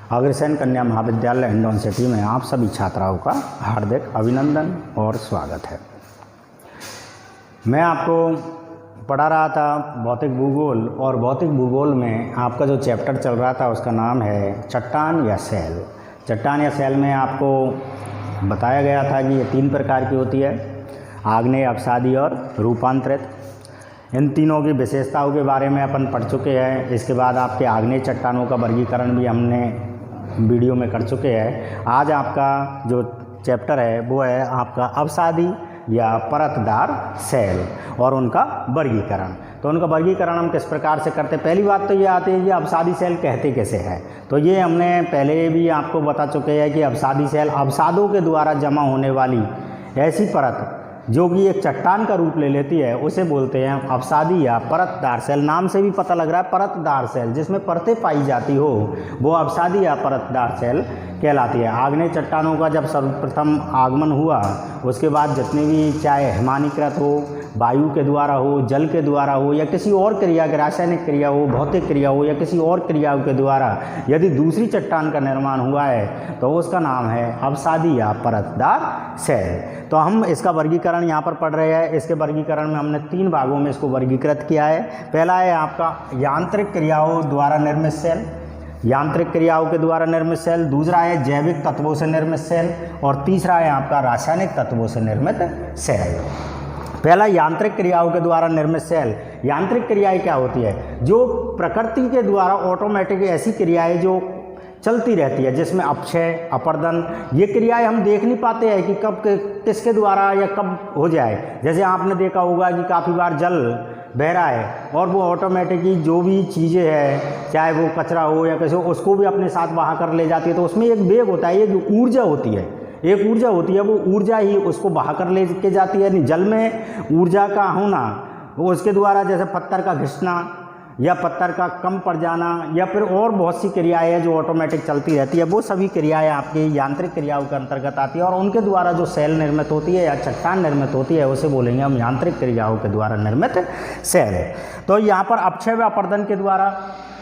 अग्रसेन कन्या महाविद्यालय हिंडौन सिटी में आप सभी छात्राओं का हार्दिक अभिनंदन और स्वागत है। मैं आपको पढ़ा रहा था भौतिक भूगोल, और भौतिक भूगोल में आपका जो चैप्टर चल रहा था उसका नाम है चट्टान या सेल। चट्टान या सेल में आपको बताया गया था कि ये 3 प्रकार की होती है, आग्नेय, अपसादी और रूपांतरित। इन तीनों की विशेषताओं के बारे में अपन पढ़ चुके हैं। इसके बाद आपके आग्नेय चट्टानों का वर्गीकरण भी हमने वीडियो में कर चुके हैं। आज आपका जो चैप्टर है वो है आपका अपसादी या परतदार सेल और उनका वर्गीकरण। तो उनका वर्गीकरण हम किस प्रकार से करते हैं। पहली बात तो ये आती है कि अपसादी सेल कहते कैसे हैं। तो ये हमने पहले भी आपको बता चुके हैं कि अपसादी सेल अवसादों के द्वारा जमा होने वाली ऐसी परत जो कि एक चट्टान का रूप ले लेती है उसे बोलते हैं अपसादी या परतदार सेल। नाम से भी पता लग रहा है परतदार सेल, जिसमें परतें पाई जाती हो वो अपसादी या परतदार सेल कहलाती है। आग्नेय चट्टानों का जब सर्वप्रथम आगमन हुआ उसके बाद जितने भी, चाहे हिमानीकृत हो, वायु के द्वारा हो, जल के द्वारा हो, या किसी और क्रिया, रासायनिक क्रिया हो, भौतिक क्रिया हो, या किसी और क्रियाओं के द्वारा यदि दूसरी चट्टान का निर्माण हुआ है तो उसका नाम है अपसादी या परतदार सेल। तो हम इसका वर्गीकरण यहाँ पर पढ़ रहे हैं। इसके वर्गीकरण में हमने 3 भागों में इसको वर्गीकृत किया है। पहला है आपका यांत्रिक क्रियाओं द्वारा निर्मित सेल, यांत्रिक क्रियाओं के द्वारा निर्मित सेल। दूसरा है जैविक तत्वों से निर्मित सेल, और तीसरा है आपका रासायनिक तत्वों से निर्मित सेल। पहला यांत्रिक क्रियाओं के द्वारा निर्मित सेल। यांत्रिक क्रियाएं क्या होती है? जो प्रकृति के द्वारा ऑटोमेटिक ऐसी क्रियाएं जो चलती रहती है, जिसमें अपक्षय, अपरदन, ये क्रियाएं हम देख नहीं पाते हैं कि कब किसके द्वारा या कब हो जाए। जैसे आपने देखा होगा कि काफ़ी बार जल बह रहा है और वो ऑटोमेटिकली जो भी चीज़ें हैं, चाहे वो कचरा हो या कैसे हो, उसको भी अपने साथ बहा कर ले जाती है। तो उसमें एक वेग होता है, एक ऊर्जा होती है, एक ऊर्जा होती है, वो ऊर्जा ही उसको बहा कर ले के जाती है। जल में ऊर्जा का होना, वो उसके द्वारा जैसे पत्थर का घिसना या पत्थर का कम पड़ जाना, या फिर और बहुत सी क्रियाएं हैं जो ऑटोमेटिक चलती रहती है, वो सभी क्रियाएं आपकी यांत्रिक क्रियाओं के अंतर्गत आती है। और उनके द्वारा जो सेल निर्मित होती है या चट्टान निर्मित होती है उसे बोलेंगे हम यांत्रिक क्रियाओं के द्वारा निर्मित सेल। तो यहाँ पर अपक्षय व अपरदन के द्वारा,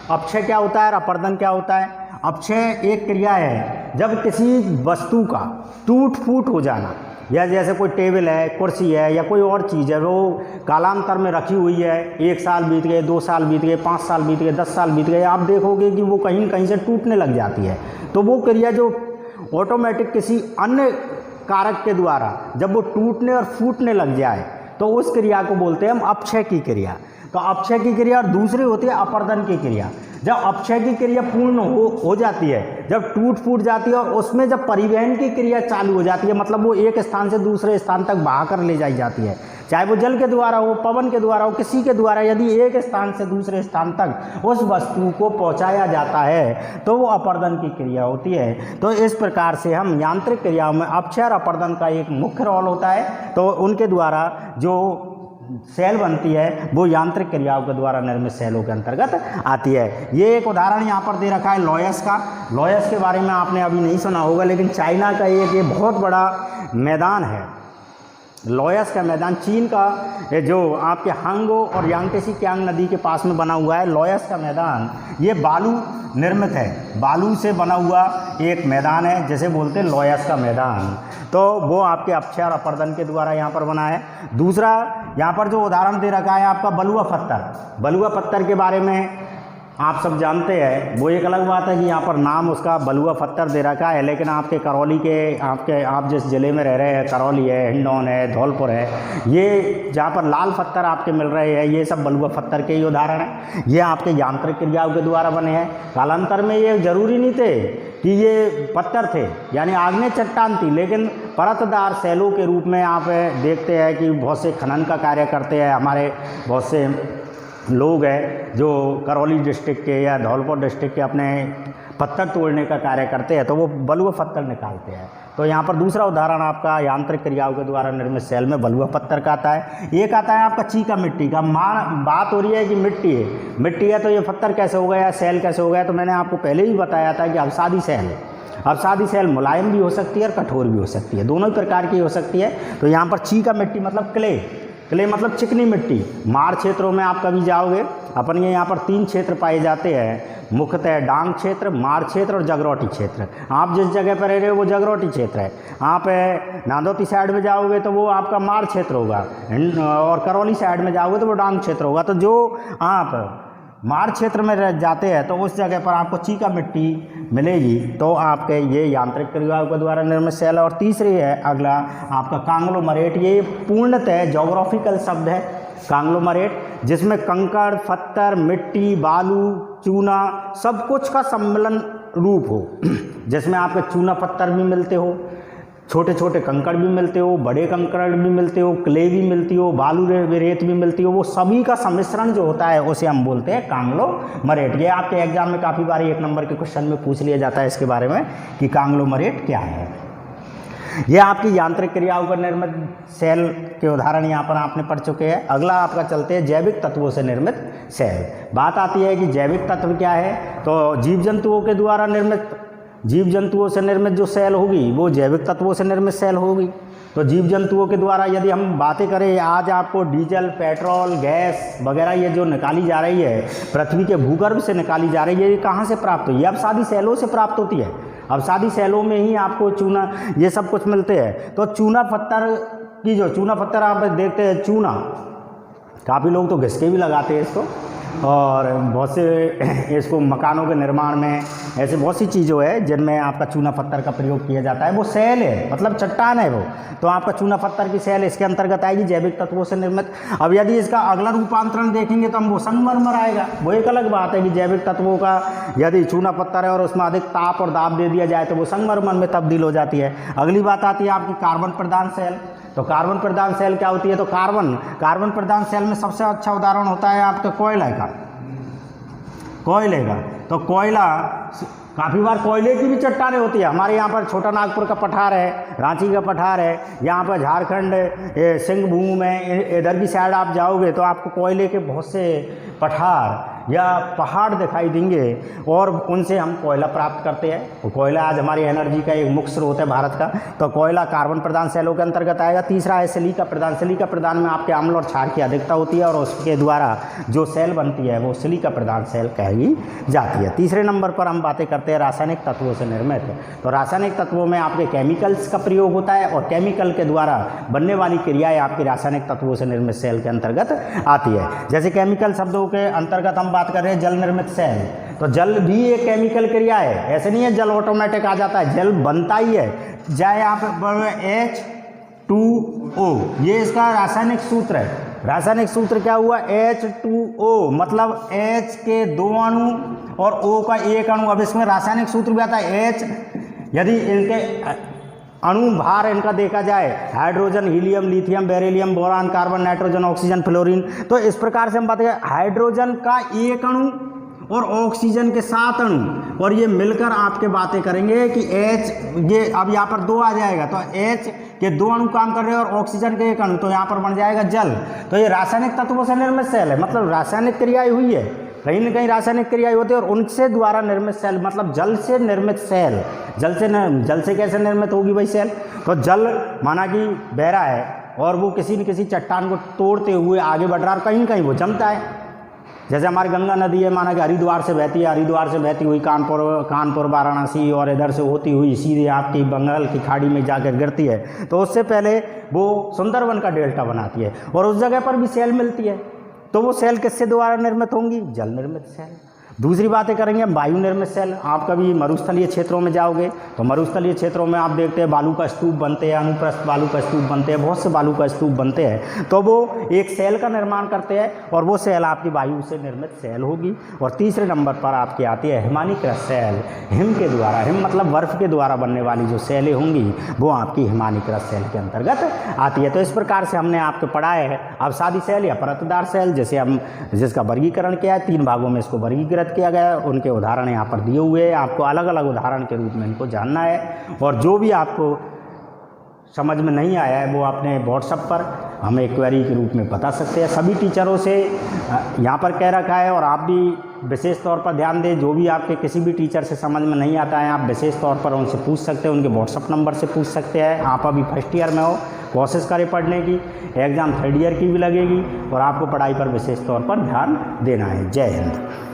अपक्षय क्या होता है और अपरदन क्या होता है? अपक्षय एक क्रिया है जब किसी वस्तु का टूट फूट हो जाना, या जैसे कोई टेबल है, कुर्सी है, या कोई और चीज़ है, वो कालांतर में रखी हुई है, 1 साल बीत गए, 2 साल बीत गए, 5 साल बीत गए, 10 साल बीत गए, आप देखोगे कि वो कहीं न कहीं से टूटने लग जाती है। तो वो क्रिया जो ऑटोमेटिक किसी अन्य कारक के द्वारा जब वो टूटने और फूटने लग जाए तो उस क्रिया को बोलते हैं हम अपक्षय की क्रिया। तो अपक्षय की क्रिया, और दूसरी होती है अपरदन की क्रिया। जब अपक्षय की क्रिया पूर्ण हो जाती है, जब टूट फूट जाती है और उसमें जब परिवहन की क्रिया चालू हो जाती है, मतलब वो एक स्थान से दूसरे स्थान तक बहा कर ले जाई जाती है, चाहे वो जल के द्वारा हो, पवन के द्वारा हो, किसी के द्वारा, यदि एक स्थान से दूसरे स्थान तक उस वस्तु को पहुंचाया जाता है तो वो अपरदन की क्रिया होती है। तो इस प्रकार से हम यांत्रिक क्रियाओं में अपक्षय और अपरदन का एक मुख्य रोल होता है। तो उनके द्वारा जो सेल बनती है वो यांत्रिक क्रियाओं के द्वारा निर्मित सेलों के अंतर्गत आती है। ये एक उदाहरण यहाँ पर दे रखा है लॉयस का। लॉयस के बारे में आपने अभी नहीं सुना होगा, लेकिन चाइना का ये बहुत बड़ा मैदान है। लॉयस का मैदान चीन का जो आपके हांगो और यांगत्से कियांग नदी के पास में बना हुआ है। लॉयस का मैदान ये बालू निर्मित है, बालू से बना हुआ एक मैदान है जिसे बोलते हैं लॉयस का मैदान। तो वो आपके अपक्षय और अपरदन के द्वारा यहाँ पर बना है। दूसरा यहाँ पर जो उदाहरण दे रखा है आपका बलुआ पत्थर। बलुआ पत्थर के बारे में आप सब जानते हैं, वो एक अलग बात है कि यहाँ पर नाम उसका बलुआ पत्थर दे रखा है, लेकिन आपके करौली के आप जिस ज़िले में रह रहे हैं, करौली है, हिंडौन है, धौलपुर है, ये जहाँ पर लाल पत्थर आपके मिल रहे हैं ये सब बलुआ पत्थर के ही उदाहरण हैं। ये आपके यांत्रिक क्रियाओं के द्वारा बने हैं। कालांतर में ये जरूरी नहीं थे कि ये पत्थर थे, यानी आग्नेय चट्टान थी, लेकिन परतदार सेलों के रूप में आप देखते हैं कि बहुत से खनन का कार्य करते हैं हमारे बहुत से लोग हैं जो करौली डिस्ट्रिक्ट के या धौलपुर डिस्ट्रिक्ट के अपने पत्थर तोड़ने का कार्य करते हैं, तो वो बलुआ पत्थर निकालते हैं। तो यहाँ पर दूसरा उदाहरण आपका यांत्रिक क्रियाओं के द्वारा निर्मित सेल में बलुआ पत्थर का आता है। एक आता है आपका चीका मिट्टी का। बात हो रही है कि मिट्टी है तो ये पत्थर कैसे हो गया, सेल कैसे हो गया? तो मैंने आपको पहले ही बताया था कि अपसादी सेल है। अपसादी सेल मुलायम भी हो सकती है और कठोर भी हो सकती है, दोनों ही प्रकार की हो सकती है। तो यहाँ पर चीका मिट्टी मतलब क्ले मतलब चिकनी मिट्टी। माड़ क्षेत्रों में आप कभी जाओगे अपन के यहाँ पर 3 क्षेत्र पाए जाते हैं, मुख्यतः डांग क्षेत्र, मार क्षेत्र और जगरौटी क्षेत्र। आप जिस जगह पर रह रहे हो वो जगरौटी क्षेत्र है। आप नांदौती साइड में जाओगे तो वो आपका मार क्षेत्र होगा, और करौली साइड में जाओगे तो वो डांग क्षेत्र होगा। तो जो आप मार क्षेत्र में जाते हैं तो उस जगह पर आपको चीका मिट्टी मिलेगी, तो आपके ये यांत्रिक क्रियाओं के द्वारा निर्मित सेल। और तीसरी है अगला आपका कांग्लोमरेट। ये पूर्णतः ज्योग्राफिकल शब्द है कांग्लोमरेट, जिसमें कंकड़, पत्थर, मिट्टी, बालू, चूना सब कुछ का सम्मिलन रूप हो, जिसमें आपके चूना पत्थर भी मिलते हो, छोटे छोटे कंकड़ भी मिलते हो, बड़े कंकड़ भी मिलते हो, क्ले भी मिलती हो, बालू रेत भी मिलती हो, वो सभी का सम्मिश्रण जो होता है उसे हम बोलते हैं कांग्लोमरेट। ये आपके एग्जाम में काफ़ी बार 1 नंबर के क्वेश्चन में पूछ लिया जाता है इसके बारे में कि कांग्लोमरेट क्या है। ये आपकी यांत्रिक क्रियाओं का निर्मित सेल के उदाहरण यहाँ पर आपने पढ़ चुके हैं। अगला आपका चलते हैं जैविक तत्वों से निर्मित सेल। बात आती है कि जैविक तत्व क्या है, तो जीव जंतुओं के द्वारा निर्मित, जीव जंतुओं से निर्मित जो सेल होगी वो जैविक तत्वों से निर्मित सेल होगी। तो जीव जंतुओं के द्वारा यदि हम बातें करें, आज आपको डीजल, पेट्रोल, गैस वगैरह ये जो निकाली जा रही है, पृथ्वी के भूगर्भ से निकाली जा रही है, ये कहाँ से प्राप्त हुई है? अब सादी सेलों से प्राप्त होती है। अब सादी सेलों में ही आपको चूना ये सब कुछ मिलते हैं। तो चूना पत्थर की जो चूना पत्थर आप देखते हैं, चूना काफ़ी लोग तो घिसके भी लगाते हैं इसको, और बहुत से इसको मकानों के निर्माण में, ऐसे बहुत सी चीज़ों है जिनमें आपका चूना पत्थर का प्रयोग किया जाता है। वो सेल है, मतलब चट्टान है वो, तो आपका चूना पत्थर की सेल इसके अंतर्गत आएगी, जैविक तत्वों से निर्मित। अब यदि इसका अगला रूपांतरण देखेंगे तो हम वो संगमरमर आएगा। वो एक अलग बात है कि जैविक तत्वों का यदि चूना पत्थर है और उसमें अधिक ताप और दाब दे दिया जाए तो वो संगमरमर में तब्दील हो जाती है। अगली बात आती है आपकी कार्बन प्रधान सेल। तो कार्बन प्रधान सेल क्या होती है? तो कार्बन प्रधान सेल में सबसे अच्छा उदाहरण होता है आपका कोयले का। तो कोयला, काफ़ी बार कोयले की भी चट्टानें होती है। हमारे यहाँ पर छोटा नागपुर का पठार है, रांची का पठार है, यहाँ पर झारखंड सिंहभूम में, इधर की साइड आप जाओगे तो आपको कोयले के बहुत से पठार या पहाड़ दिखाई देंगे, और उनसे हम कोयला प्राप्त करते हैं। तो कोयला आज हमारी एनर्जी का एक मुख्य स्रोत है भारत का। तो कोयला कार्बन प्रधान सेलों के अंतर्गत आएगा। तीसरा है सिलिका प्रधान। सिलिका प्रधान में आपके अम्ल और क्षार की अधिकता होती है, और उसके द्वारा जो सेल बनती है वो सिलिका प्रधान सेल कही जाती है। तीसरे नंबर पर हम बातें करते हैं रासायनिक तत्वों से निर्मित। तो रासायनिक तत्वों में आपके केमिकल्स का प्रयोग होता है, और केमिकल के द्वारा बनने वाली क्रियाएं आपकी रासायनिक तत्वों से निर्मित सेल के अंतर्गत आती है। जैसे केमिकल शब्दों के अंतर्गत हम बात कर रहे हैं जल निर्मित सेल। तो जल भी एक केमिकल क्रिया है, ऐसे नहीं है जल ऑटोमेटिक आ जाता है, जल बनता ही है। जाए यहाँ पर H2O, ये इसका रासायनिक सूत्र है। रासायनिक सूत्र क्या हुआ? H2O, मतलब H के 2 अणु और O का 1 अणु। अब इसमें रासायनिक सूत्र भी आता है H, यदि इनके अणु भार इनका देखा जाए, hydrogen, helium, lithium, beryllium, boron, carbon, nitrogen, oxygen, fluorine. तो इस प्रकार से हम बात करें, हाइड्रोजन का 1 अणु और ऑक्सीजन के 7 अणु, और ये मिलकर आपके बातें करेंगे कि H, ये अब यहाँ पर 2 आ जाएगा, तो H के 2 अणु काम कर रहे हैं और ऑक्सीजन के 1 अणु, तो यहाँ पर बन जाएगा जल। तो ये रासायनिक तत्वों से निर्मित सेल है, मतलब रासायनिक क्रियाएं हुई है, कहीं न कहीं रासायनिक क्रियाएं होती है, और उनसे द्वारा निर्मित सेल, मतलब जल से निर्मित सेल। जल से कैसे निर्मित होगी भाई सेल? तो जल माना कि बह रहा है और वो किसी न किसी चट्टान को तोड़ते हुए आगे बढ़ रहा है, और कहीं न कहीं वो जमता है। जैसे हमारी गंगा नदी है, माना कि हरिद्वार से बहती है, हरिद्वार से बहती हुई कानपुर, वाराणसी और इधर से होती हुई सीधे आपकी बंगाल की खाड़ी में जाकर गिरती है। तो उससे पहले वो सुंदरवन का डेल्टा बनाती है, और उस जगह पर भी सेल मिलती है। तो वो सेल किससे द्वारा निर्मित होंगी? जल निर्मित सेल। दूसरी बातें करेंगे हम वायु निर्मित सेल। आप कभी मरुस्थलीय क्षेत्रों में जाओगे तो मरुस्थलीय क्षेत्रों में आप देखते हैं बालू का स्तूप बनते हैं, अनुप्रस्थ बालू का स्तूप बनते हैं, बहुत से बालू का स्तूप बनते हैं। तो वो एक सेल का निर्माण करते हैं, और वो सेल आपकी वायु से निर्मित सेल होगी। और तीसरे नंबर पर आपकी आती है हिमानीकृत सेल। हिम के द्वारा, हिम मतलब बर्फ के द्वारा बनने वाली जो सेलें होंगी वो आपकी हिमानीकृत सेल के अंतर्गत आती है। तो इस प्रकार से हमने आपको पढ़ाया है अवसादी सेल या परतदार सेल, जिसका वर्गीकरण किया है, 3 भागों में इसको वर्गीकृत किया गया। उनके उदाहरण यहाँ पर दिए हुए हैं, आपको अलग अलग उदाहरण के रूप में इनको जानना है। और जो भी आपको समझ में नहीं आया है वो आपने व्हाट्सएप पर हमें क्वेरी के रूप में बता सकते हैं। सभी टीचरों से यहाँ पर कह रखा है और आप भी विशेष तौर पर ध्यान दें, जो भी आपके किसी भी टीचर से समझ में नहीं आता है आप विशेष तौर पर उनसे पूछ सकते हैं, उनके व्हाट्सअप नंबर से पूछ सकते हैं। आप अभी फर्स्ट ईयर में हो, कोशिश करें पढ़ने की, एग्ज़ाम थर्ड ईयर की भी लगेगी और आपको पढ़ाई पर विशेष तौर पर ध्यान देना है। जय हिंद।